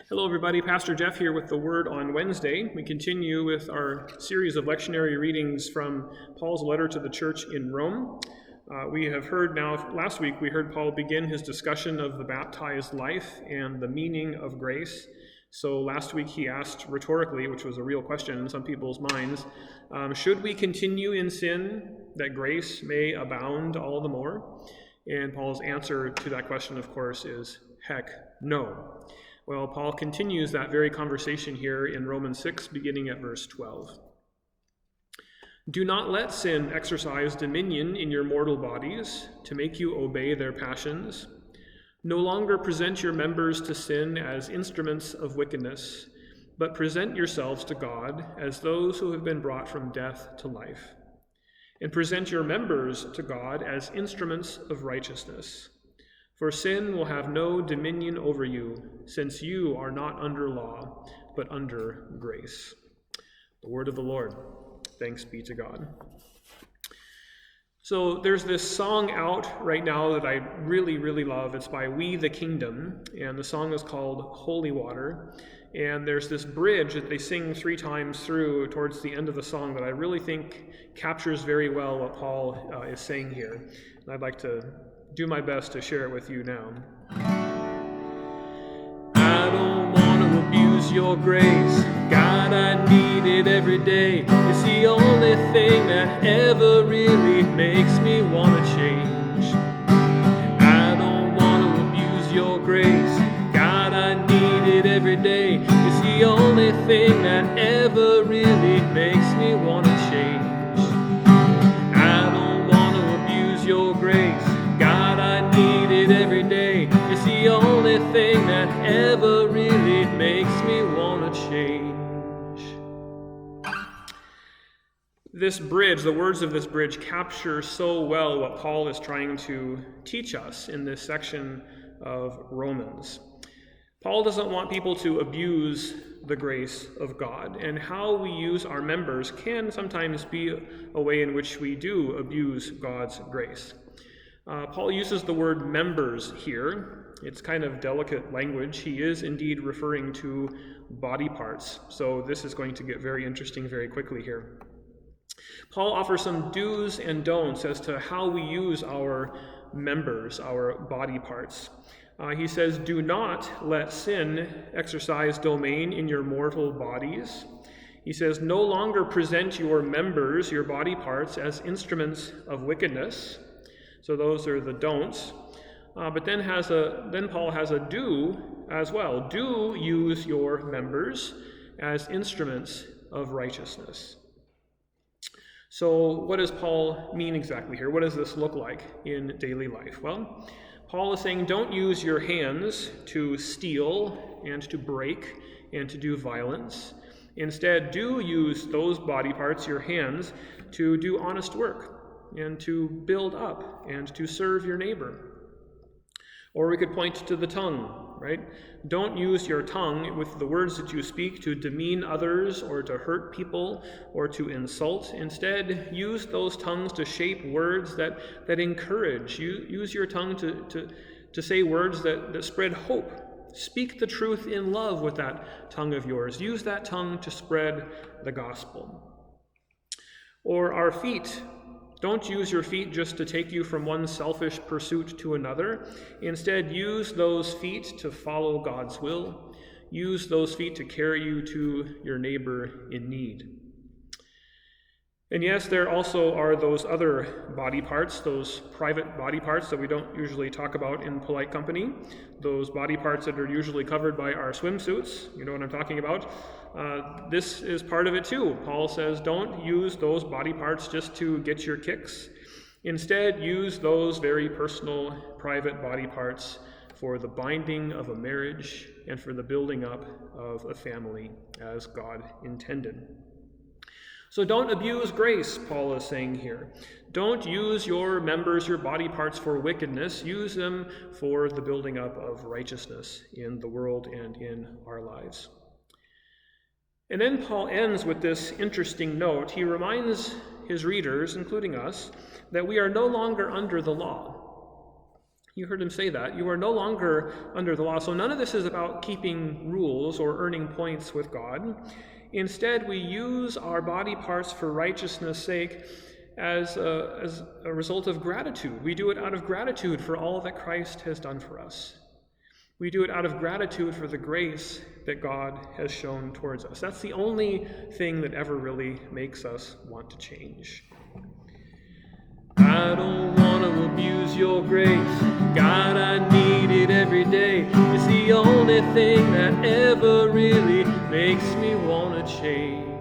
Hello everybody, Pastor Jeff here with the Word on Wednesday. We continue with our series of lectionary readings from Paul's letter to the church in Rome. We have heard now, last week we heard Paul begin his discussion of the baptized life and the meaning of grace. So last week he asked rhetorically, which was a real question in some people's minds, should we continue in sin that grace may abound all the more? And Paul's answer to that question, of course, is heck no. Well, Paul continues that very conversation here in Romans 6, beginning at verse 12. Do not let sin exercise dominion in your mortal bodies to make you obey their passions. No longer present your members to sin as instruments of wickedness, but present yourselves to God as those who have been brought from death to life. And present your members to God as instruments of righteousness. For sin will have no dominion over you, since you are not under law, but under grace. The word of the Lord. Thanks be to God. So there's this song out right now that I really, really love. It's by We the Kingdom, and the song is called Holy Water. And there's this bridge that they sing 3 times through towards the end of the song that I really think captures very well what Paul is saying here. And I'd like to do my best to share it with you now. I don't want to abuse your grace. God, I need it every day. It's the only thing that ever really makes me want to change. I don't want to abuse your grace. God, I need it every day. It's the only thing that ever really makes me want to change. I don't want to abuse your grace. God, I need it every day. It's the only thing that ever really makes me want to change. This bridge, the words of this bridge, capture so well what Paul is trying to teach us in this section of Romans. Paul doesn't want people to abuse the grace of God, and how we use our members can sometimes be a way in which we do abuse God's grace. Paul uses the word members here. It's kind of delicate language. He is indeed referring to body parts. So this is going to get very interesting very quickly here. Paul offers some do's and don'ts as to how we use our members, our body parts. He says, do not let sin exercise domain in your mortal bodies. He says, no longer present your members, your body parts, as instruments of wickedness. So those are the don'ts. But then Paul has a do as well. Do use your members as instruments of righteousness. So what does Paul mean exactly here? What does this look like in daily life? Well, Paul is saying don't use your hands to steal and to break and to do violence. Instead, do use those body parts, your hands, to do honest work and to build up and to serve your neighbor. Or we could point to the tongue, right? Don't use your tongue with the words that you speak to demean others or to hurt people or to insult. Instead, use those tongues to shape words that encourage. Use your tongue to say words that spread hope. Speak the truth in love with that tongue of yours. Use that tongue to spread the gospel. Or our feet. Don't use your feet just to take you from one selfish pursuit to another. Instead, use those feet to follow God's will. Use those feet to carry you to your neighbor in need. And yes, there also are those other body parts, those private body parts that we don't usually talk about in polite company, those body parts that are usually covered by our swimsuits. You know what I'm talking about? This is part of it too. Paul says don't use those body parts just to get your kicks. Instead, use those very personal, private body parts for the binding of a marriage and for the building up of a family as God intended. So don't abuse grace, Paul is saying here. Don't use your members, your body parts for wickedness. Use them for the building up of righteousness in the world and in our lives. And then Paul ends with this interesting note. He reminds his readers, including us, that we are no longer under the law. You heard him say that. You are no longer under the law. So none of this is about keeping rules or earning points with God. Instead, we use our body parts for righteousness' sake as a result of gratitude. We do it out of gratitude for all that Christ has done for us. We do it out of gratitude for the grace that God has shown towards us. That's the only thing that ever really makes us want to change. I don't want to abuse your grace. God, I need it every day. It's the only thing that ever really makes me want to change.